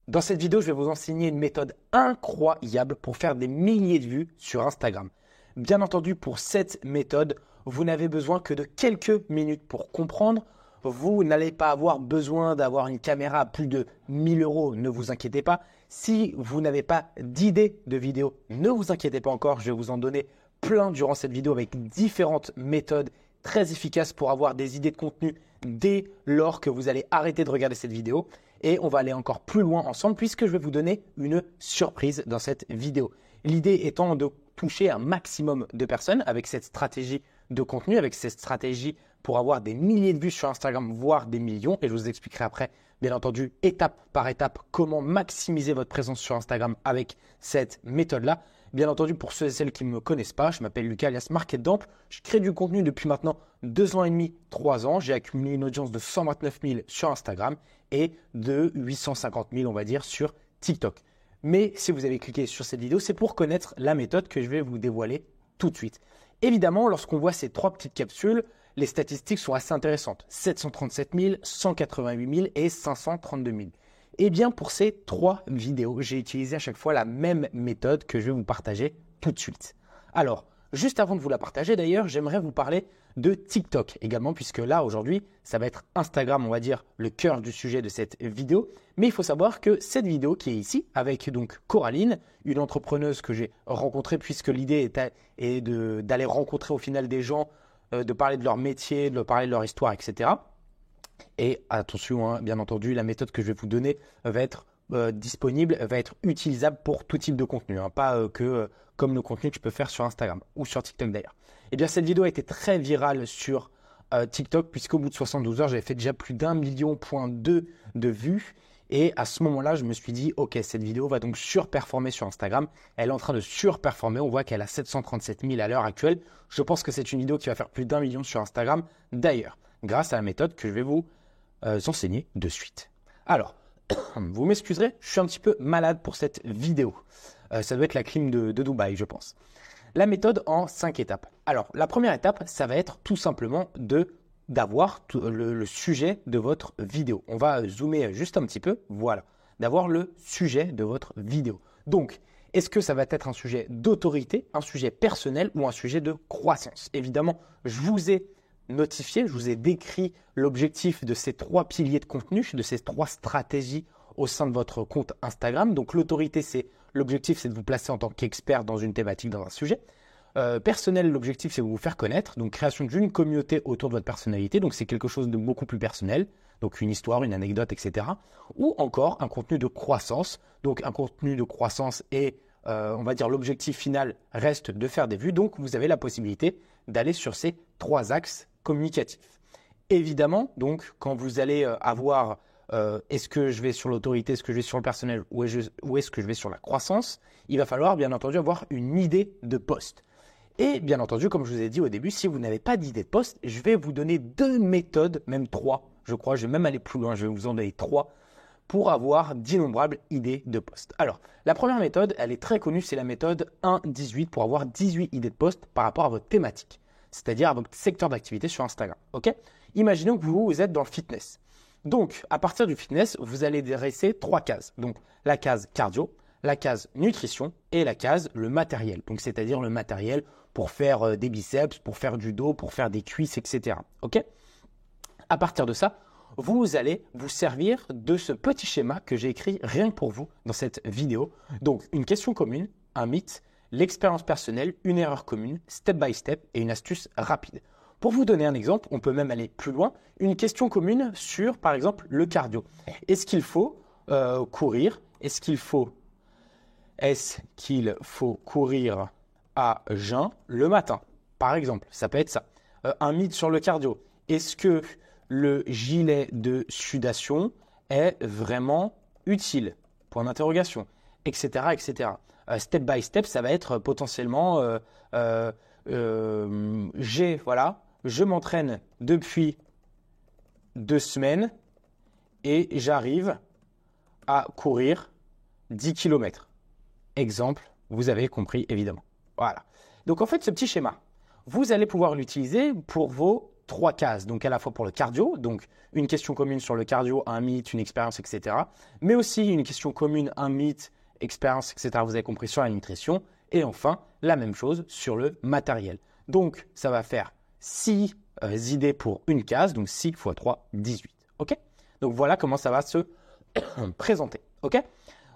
Dans cette vidéo, je vais vous enseigner une méthode incroyable pour faire des milliers de vues sur Instagram. Bien entendu, pour cette méthode, vous n'avez besoin que de quelques minutes pour comprendre. Vous n'allez pas avoir besoin d'avoir une caméra à plus de 1000 euros, ne vous inquiétez pas. Si vous n'avez pas d'idée de vidéo, ne vous inquiétez pas encore, je vais vous en donner plein durant cette vidéo avec différentes méthodes très efficaces pour avoir des idées de contenu dès lors que vous allez arrêter de regarder cette vidéo. Et on va aller encore plus loin ensemble puisque je vais vous donner une surprise dans cette vidéo. L'idée étant de toucher un maximum de personnes avec cette stratégie de contenu, avec cette stratégie pour avoir des milliers de vues sur Instagram, voire des millions. Et je vous expliquerai après, bien entendu, étape par étape, comment maximiser votre présence sur Instagram avec cette méthode-là. Bien entendu, pour ceux et celles qui ne me connaissent pas, je m'appelle Lucas alias Marketdamp. Je crée du contenu depuis maintenant 2 ans et demi, 3 ans. J'ai accumulé une audience de 129 000 sur Instagram et de 850 000, on va dire, sur TikTok. Mais si vous avez cliqué sur cette vidéo, c'est pour connaître la méthode que je vais vous dévoiler tout de suite. Évidemment, lorsqu'on voit ces 3 petites capsules, les statistiques sont assez intéressantes. 737 000, 188 000 et 532 000. Eh bien, pour ces 3 vidéos, j'ai utilisé à chaque fois la même méthode que je vais vous partager tout de suite. Alors, juste avant de vous la partager d'ailleurs, j'aimerais vous parler de TikTok également, puisque là, aujourd'hui, ça va être Instagram, on va dire, le cœur du sujet de cette vidéo. Mais il faut savoir que cette vidéo qui est ici, avec donc Coraline, une entrepreneuse que j'ai rencontrée, puisque l'idée est d'aller rencontrer au final des gens, de parler de leur métier, de parler de leur histoire, etc. Et attention, hein, bien entendu, la méthode que je vais vous donner va être disponible, va être utilisable pour tout type de contenu, hein, pas que comme le contenu que je peux faire sur Instagram ou sur TikTok d'ailleurs. Eh bien, cette vidéo a été très virale sur TikTok puisqu'au bout de 72 heures, j'avais fait déjà plus d'1,2 million de vues. Et à ce moment-là, je me suis dit, ok, cette vidéo va donc surperformer sur Instagram. Elle est en train de surperformer. On voit qu'elle a 737 000 à l'heure actuelle. Je pense que c'est une vidéo qui va faire plus d'1 million sur Instagram d'ailleurs, grâce à la méthode que je vais vous enseigner de suite. Alors, vous m'excuserez, je suis un petit peu malade pour cette vidéo. Ça doit être la clim de Dubaï, je pense. La méthode en 5 étapes. Alors, la première étape, ça va être tout simplement d'avoir le sujet de votre vidéo. On va zoomer juste un petit peu, voilà, d'avoir le sujet de votre vidéo. Donc, est-ce que ça va être un sujet d'autorité, un sujet personnel ou un sujet de croissance? Évidemment, je vous ai notifié, je vous ai décrit l'objectif de ces 3 piliers de contenu, de ces 3 stratégies au sein de votre compte Instagram. Donc, l'autorité, l'objectif, c'est de vous placer en tant qu'expert dans une thématique, dans un sujet. Personnel, l'objectif, c'est de vous faire connaître. Donc, création d'une communauté autour de votre personnalité. Donc, c'est quelque chose de beaucoup plus personnel. Donc, une histoire, une anecdote, etc. Ou encore un contenu de croissance. Donc, un contenu de croissance et on va dire l'objectif final reste de faire des vues. Donc, vous avez la possibilité d'aller sur ces 3 axes communicatifs. Évidemment, donc, quand vous allez avoir est-ce que je vais sur l'autorité, est-ce que je vais sur le personnel ou est-ce que je vais sur la croissance, il va falloir bien entendu avoir une idée de poste. Et bien entendu, comme je vous ai dit au début, si vous n'avez pas d'idée de poste, je vais vous donner 2 méthodes, même 3, je crois, je vais même aller plus loin, je vais vous en donner 3 pour avoir d'innombrables idées de poste. Alors, la première méthode, elle est très connue, c'est la méthode 1-18 pour avoir 18 idées de poste par rapport à votre thématique, c'est-à-dire à votre secteur d'activité sur Instagram. Ok ? Imaginons que vous êtes dans le fitness. Donc, à partir du fitness, vous allez dresser 3 cases. Donc, la case cardio, la case nutrition et la case le matériel. Donc, c'est-à-dire le matériel pour faire des biceps, pour faire du dos, pour faire des cuisses, etc. Ok ? À partir de ça, vous allez vous servir de ce petit schéma que j'ai écrit rien que pour vous dans cette vidéo. Donc, une question commune, un mythe, l'expérience personnelle, une erreur commune, step by step et une astuce rapide. Pour vous donner un exemple, on peut même aller plus loin. Une question commune sur, par exemple, le cardio. Est-ce qu'il faut courir? Est-ce qu'il faut courir à jeun le matin? Par exemple, ça peut être ça. Un mythe sur le cardio. Est-ce que le gilet de sudation est vraiment utile? Point d'interrogation, etc., etc. Step by step, ça va être potentiellement je m'entraîne depuis 2 semaines et j'arrive à courir 10 km. Exemple, vous avez compris évidemment. Voilà. Donc en fait, ce petit schéma, vous allez pouvoir l'utiliser pour vos 3 cases, donc à la fois pour le cardio, donc une question commune sur le cardio, un mythe, une expérience, etc. Mais aussi une question commune, un mythe, expérience, etc. Vous avez compris sur la nutrition. Et enfin, la même chose sur le matériel. Donc, ça va faire 6 idées pour une case, donc 6 x 3, 18. OK? Donc, voilà comment ça va se présenter. OK?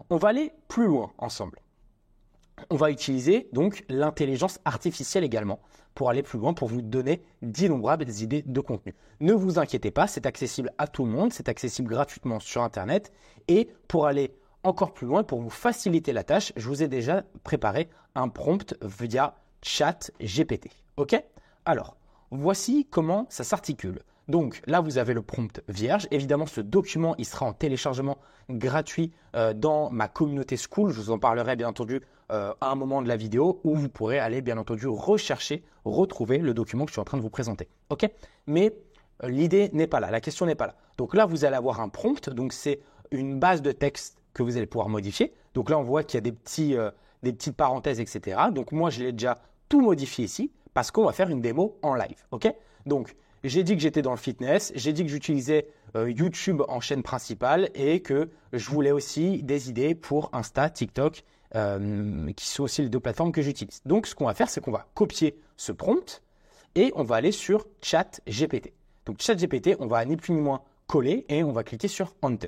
On va aller plus loin ensemble. On va utiliser donc l'intelligence artificielle également pour aller plus loin, pour vous donner d'innombrables idées de contenu. Ne vous inquiétez pas, c'est accessible à tout le monde, c'est accessible gratuitement sur Internet. Et pour aller encore plus loin, pour vous faciliter la tâche, je vous ai déjà préparé un prompt via ChatGPT. OK? Alors, voici comment ça s'articule. Donc là, vous avez le prompt vierge. Évidemment, ce document, il sera en téléchargement gratuit dans ma communauté School. Je vous en parlerai bien entendu à un moment de la vidéo où vous pourrez aller bien entendu rechercher, retrouver le document que je suis en train de vous présenter. OK? Mais l'idée n'est pas là, la question n'est pas là. Donc là, vous allez avoir un prompt. Donc c'est une base de texte que vous allez pouvoir modifier. Donc là, on voit qu'il y a des petites parenthèses, etc. Donc moi, je l'ai déjà tout modifié ici parce qu'on va faire une démo en live. OK? Donc, j'ai dit que j'étais dans le fitness, j'ai dit que j'utilisais YouTube en chaîne principale et que je voulais aussi des idées pour Insta, TikTok, qui sont aussi les 2 plateformes que j'utilise. Donc, ce qu'on va faire, c'est qu'on va copier ce prompt et on va aller sur ChatGPT. Donc, ChatGPT, on va ni plus ni moins coller et on va cliquer sur Enter.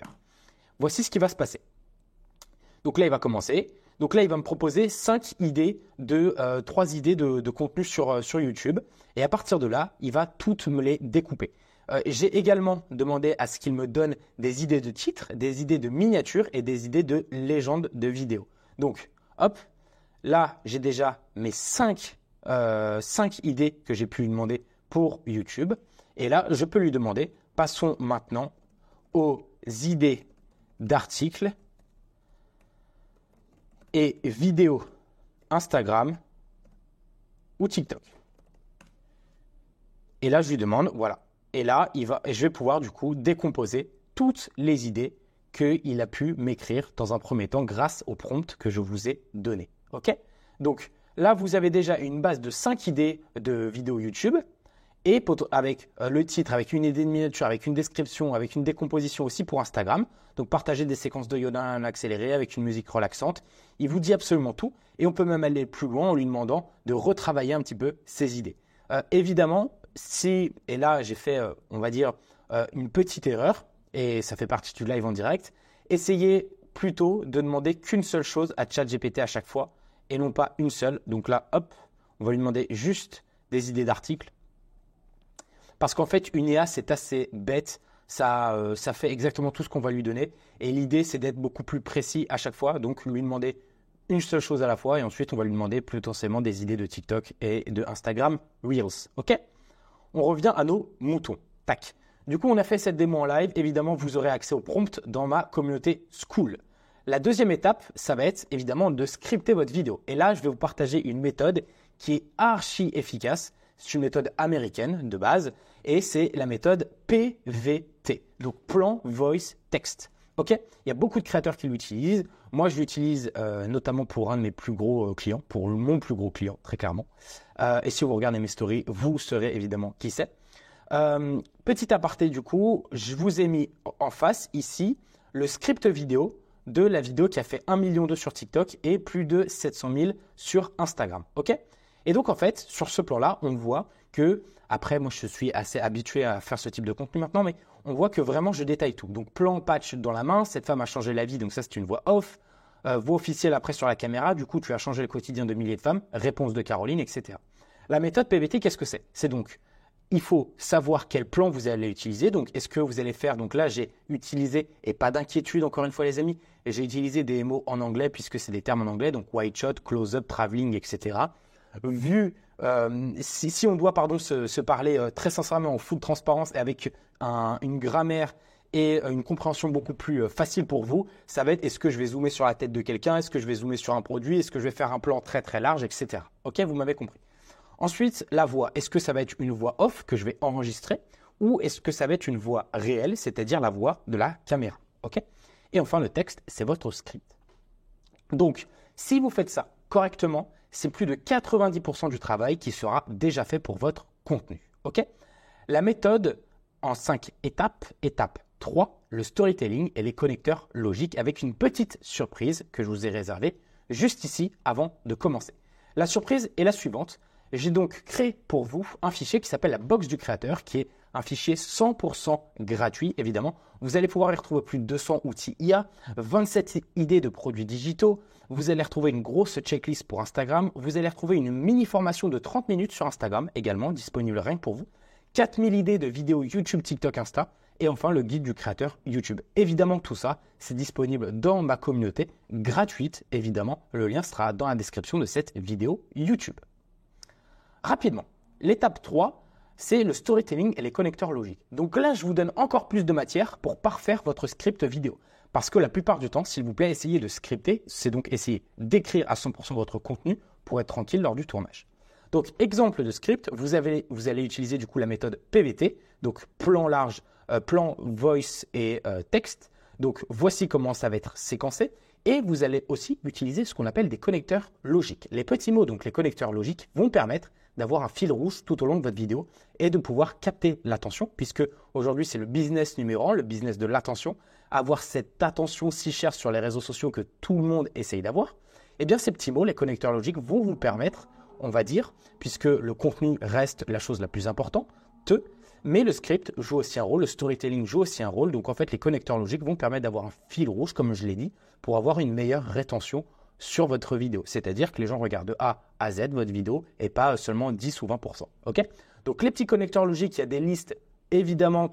Voici ce qui va se passer. Donc là, il va commencer. Donc là, il va me proposer 3 idées de contenu sur YouTube. Et à partir de là, il va toutes me les découper. J'ai également demandé à ce qu'il me donne des idées de titres, des idées de miniatures et des idées de légendes de vidéos. Donc, hop, là, j'ai déjà mes 5 idées que j'ai pu lui demander pour YouTube. Et là, je peux lui demander, passons maintenant aux idées d'articles et vidéos Instagram ou TikTok. Et là, je lui demande, voilà. Et là, je vais pouvoir du coup décomposer toutes les idées qu'il a pu m'écrire dans un premier temps grâce au prompt que je vous ai donné. OK? Donc là, vous avez déjà une base de 5 idées de vidéos YouTube et avec le titre, avec une idée de miniature, avec une description, avec une décomposition aussi pour Instagram. Donc, partager des séquences de yoga en accéléré avec une musique relaxante. Il vous dit absolument tout et on peut même aller plus loin en lui demandant de retravailler un petit peu ses idées. Évidemment, et là j'ai fait, on va dire, une petite erreur et ça fait partie du live en direct, essayez plutôt de demander qu'une seule chose à ChatGPT à chaque fois et non pas une seule. Donc là, hop, on va lui demander juste des idées d'articles. Parce qu'en fait, une IA, c'est assez bête. Ça fait exactement tout ce qu'on va lui donner. Et l'idée, c'est d'être beaucoup plus précis à chaque fois. Donc, lui demander une seule chose à la fois. Et ensuite, on va lui demander potentiellement des idées de TikTok et de Instagram Reels. OK? On revient à nos moutons. Tac. Du coup, on a fait cette démo en live. Évidemment, vous aurez accès au prompt dans ma communauté School. La deuxième étape, ça va être évidemment de scripter votre vidéo. Et là, je vais vous partager une méthode qui est archi efficace. C'est une méthode américaine de base et c'est la méthode PVT, donc Plan Voice Text. OK? Il y a beaucoup de créateurs qui l'utilisent. Moi, je l'utilise notamment pour un de mes plus gros clients, pour mon plus gros client, très clairement. Et si vous regardez mes stories, vous saurez évidemment qui c'est. Petit aparté du coup, je vous ai mis en face ici le script vidéo de la vidéo qui a fait 1,2 million sur TikTok et plus de 700 000 sur Instagram. OK? Et donc, en fait, sur ce plan-là, on voit que, après, moi, je suis assez habitué à faire ce type de contenu maintenant, mais on voit que vraiment, je détaille tout. Donc, plan patch dans la main, cette femme a changé la vie, donc ça, c'est une voix off. Voix officielle après sur la caméra, du coup, tu as changé le quotidien de milliers de femmes, réponse de Caroline, etc. La méthode PVT, qu'est-ce que c'est? C'est donc, il faut savoir quel plan vous allez utiliser. Donc, est-ce que vous allez faire, donc là, j'ai utilisé, et pas d'inquiétude, encore une fois, les amis, et j'ai utilisé des mots en anglais, puisque c'est des termes en anglais, donc wide shot, close-up, traveling, etc. Si on doit se parler très sincèrement en full transparence et avec une grammaire et une compréhension beaucoup plus facile pour vous, ça va être est-ce que je vais zoomer sur la tête de quelqu'un, est-ce que je vais zoomer sur un produit, est-ce que je vais faire un plan très très large, etc. OK, vous m'avez compris. Ensuite, la voix, est-ce que ça va être une voix off que je vais enregistrer ou est-ce que ça va être une voix réelle, c'est-à-dire la voix de la caméra. OK? Et enfin, le texte, c'est votre script. Donc, si vous faites ça correctement, c'est plus de 90% du travail qui sera déjà fait pour votre contenu. OK? La méthode en 5 étapes. Étape 3, le storytelling et les connecteurs logiques avec une petite surprise que je vous ai réservée juste ici avant de commencer. La surprise est la suivante. J'ai donc créé pour vous un fichier qui s'appelle la box du créateur, qui est un fichier 100% gratuit, évidemment. Vous allez pouvoir y retrouver plus de 200 outils IA, 27 idées de produits digitaux. Vous allez retrouver une grosse checklist pour Instagram. Vous allez retrouver une mini formation de 30 minutes sur Instagram, également disponible rien que pour vous. 4000 idées de vidéos YouTube, TikTok, Insta. Et enfin, le guide du créateur YouTube. Évidemment, tout ça, c'est disponible dans ma communauté, gratuite, évidemment. Le lien sera dans la description de cette vidéo YouTube. Rapidement, l'étape 3, c'est le storytelling et les connecteurs logiques. Donc là, je vous donne encore plus de matière pour parfaire votre script vidéo. Parce que la plupart du temps, s'il vous plaît, essayez de scripter, c'est donc essayer d'écrire à 100% votre contenu pour être tranquille lors du tournage. Donc, exemple de script, vous allez utiliser du coup la méthode PVT, donc plan large, plan, voice et texte. Donc, voici comment ça va être séquencé. Et vous allez aussi utiliser ce qu'on appelle des connecteurs logiques. Les petits mots, donc les connecteurs logiques, vont permettre d'avoir un fil rouge tout au long de votre vidéo et de pouvoir capter l'attention, puisque aujourd'hui, c'est le business numéro 1, le business de l'attention. Avoir cette attention si chère sur les réseaux sociaux que tout le monde essaye d'avoir, eh bien, ces petits mots, les connecteurs logiques, vont vous permettre, on va dire, puisque le contenu reste la chose la plus importante, mais le script joue aussi un rôle, le storytelling joue aussi un rôle. Donc, en fait, les connecteurs logiques vont permettre d'avoir un fil rouge, comme je l'ai dit, pour avoir une meilleure rétention sur votre vidéo. C'est-à-dire que les gens regardent de A à Z votre vidéo et pas seulement 10 ou 20%. Okay, donc, les petits connecteurs logiques, il y a des listes évidemment,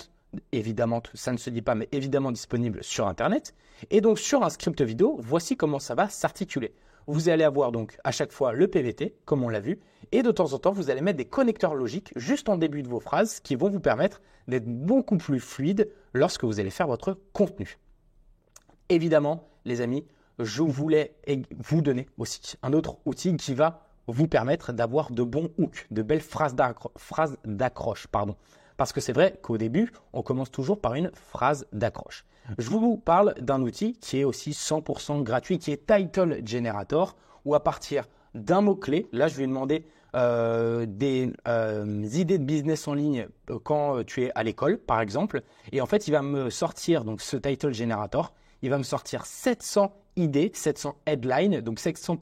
ça ne se dit pas, mais évidemment disponibles sur Internet. Et donc, sur un script vidéo, voici comment ça va s'articuler. Vous allez avoir donc à chaque fois le PVT, comme on l'a vu, et de temps en temps, vous allez mettre des connecteurs logiques juste en début de vos phrases qui vont vous permettre d'être beaucoup plus fluide lorsque vous allez faire votre contenu. Évidemment, les amis, je voulais vous donner aussi un autre outil qui va vous permettre d'avoir de bons hooks, de belles phrases d'accroche. Parce que c'est vrai qu'au début, on commence toujours par une phrase d'accroche. Je vous parle d'un outil qui est aussi 100% gratuit, qui est Title Generator, où à partir d'un mot-clé, là je vais demander des idées de business en ligne quand tu es à l'école, par exemple. Et en fait, il va me sortir, donc ce Title Generator, il va me sortir 700 idées, 700 headlines, donc 700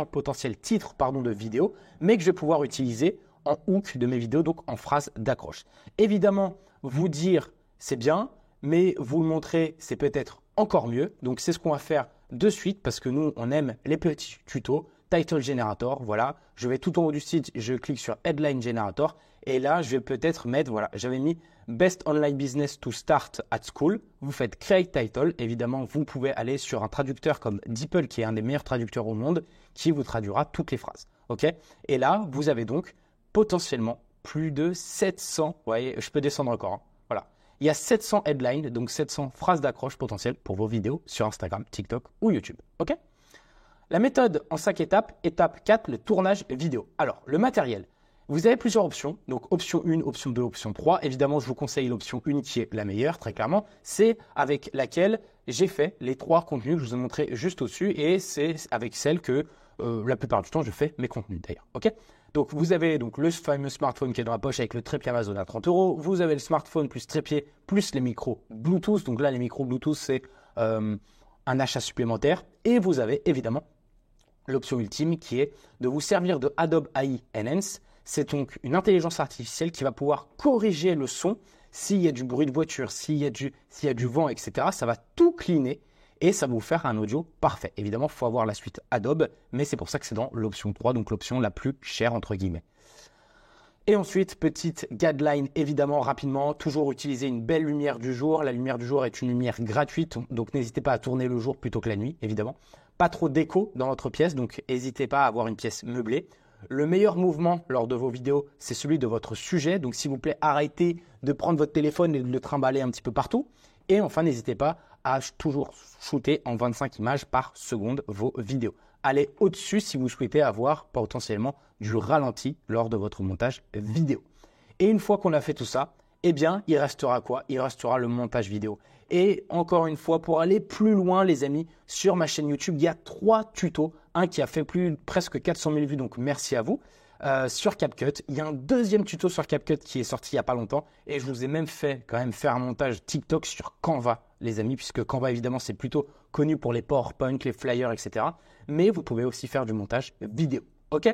potentiels titres de vidéos, mais que je vais pouvoir utiliser en hook de mes vidéos, donc en phrase d'accroche. Évidemment, vous dire c'est bien, mais vous le montrer c'est peut-être encore mieux. Donc c'est ce qu'on va faire de suite parce que nous on aime les petits tutos. Title Generator, voilà, je vais tout en haut du site, je clique sur Headline Generator et là je vais peut-être mettre, voilà, j'avais mis Best Online Business to Start at School. Vous faites Create Title, évidemment vous pouvez aller sur un traducteur comme DeepL qui est un des meilleurs traducteurs au monde qui vous traduira toutes les phrases. Ok, et là vous avez donc potentiellement plus de 700, vous voyez, je peux descendre encore, hein. Voilà. Il y a 700 headlines, donc 700 phrases d'accroche potentielles pour vos vidéos sur Instagram, TikTok ou YouTube. Ok ? La méthode en 5 étapes. Étape 4, le tournage vidéo. Alors, le matériel. Vous avez plusieurs options. Donc, option 1, option 2, option 3. Évidemment, je vous conseille l'option 1 qui est la meilleure, très clairement. C'est avec laquelle j'ai fait les 3 contenus que je vous ai montrés juste au-dessus. Et c'est avec celle que la plupart du temps, je fais mes contenus d'ailleurs. Ok ? Donc, vous avez donc le fameux smartphone qui est dans la poche avec le trépied Amazon à 30 €. Vous avez le smartphone plus trépied plus les micros Bluetooth. Donc là, les micros Bluetooth, c'est un achat supplémentaire. Et vous avez évidemment l'option ultime qui est de vous servir de Adobe AI Enhance. C'est donc une intelligence artificielle qui va pouvoir corriger le son s'il y a du bruit de voiture, s'il y a du vent, etc. Ça va tout cleaner et ça va vous faire un audio parfait. Évidemment, il faut avoir la suite Adobe, mais c'est pour ça que c'est dans l'option 3, donc l'option la plus chère entre guillemets. Et ensuite, petite guideline, évidemment, rapidement, toujours utiliser une belle lumière du jour. La lumière du jour est une lumière gratuite, donc n'hésitez pas à tourner le jour plutôt que la nuit, évidemment. Pas trop d'écho dans votre pièce, donc n'hésitez pas à avoir une pièce meublée. Le meilleur mouvement lors de vos vidéos, c'est celui de votre sujet. Donc, s'il vous plaît, arrêtez de prendre votre téléphone et de le trimballer un petit peu partout. Et enfin, n'hésitez pas à toujours shooter en 25 images par seconde vos vidéos. Allez au-dessus si vous souhaitez avoir potentiellement du ralenti lors de votre montage vidéo. Et une fois qu'on a fait tout ça, eh bien, il restera quoi? Il restera le montage vidéo. Et encore une fois, pour aller plus loin, les amis, sur ma chaîne YouTube, il y a 3 tutos. Un qui a fait presque 400 000 vues, donc merci à vous. sur CapCut. Il y a un deuxième tuto sur CapCut qui est sorti il n'y a pas longtemps. Et je vous ai même fait quand même faire un montage TikTok sur Canva, les amis, puisque Canva, évidemment, c'est plutôt connu pour les PowerPoint, les flyers, etc. Mais vous pouvez aussi faire du montage vidéo. OK?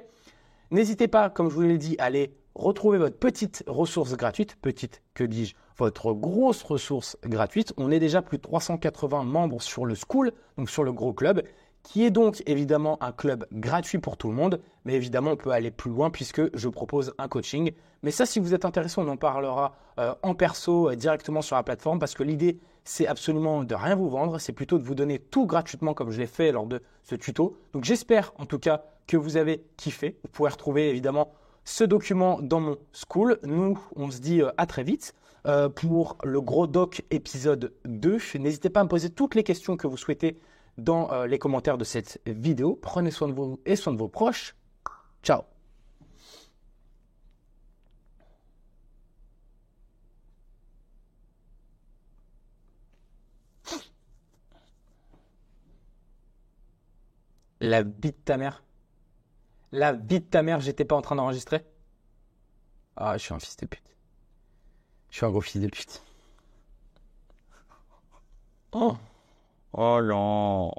N'hésitez pas, comme je vous l'ai dit, à aller retrouver votre petite ressource gratuite. Petite, que dis-je? Votre grosse ressource gratuite. On est déjà plus de 380 membres sur le School, donc sur le gros club, qui est donc évidemment un club gratuit pour tout le monde. Mais évidemment, on peut aller plus loin puisque je propose un coaching. Mais ça, si vous êtes intéressé, on en parlera en perso directement sur la plateforme parce que l'idée, c'est absolument de rien vous vendre. C'est plutôt de vous donner tout gratuitement comme je l'ai fait lors de ce tuto. Donc j'espère en tout cas que vous avez kiffé. Vous pouvez retrouver évidemment ce document dans mon School. Nous, on se dit à très vite pour le gros doc épisode 2. N'hésitez pas à me poser toutes les questions que vous souhaitez dans les commentaires de cette vidéo. Prenez soin de vous et soin de vos proches. Ciao. La vie de ta mère. La vie de ta mère, j'étais pas en train d'enregistrer. Ah, je suis un fils de pute. Je suis un gros fils de pute. Oh, oh non.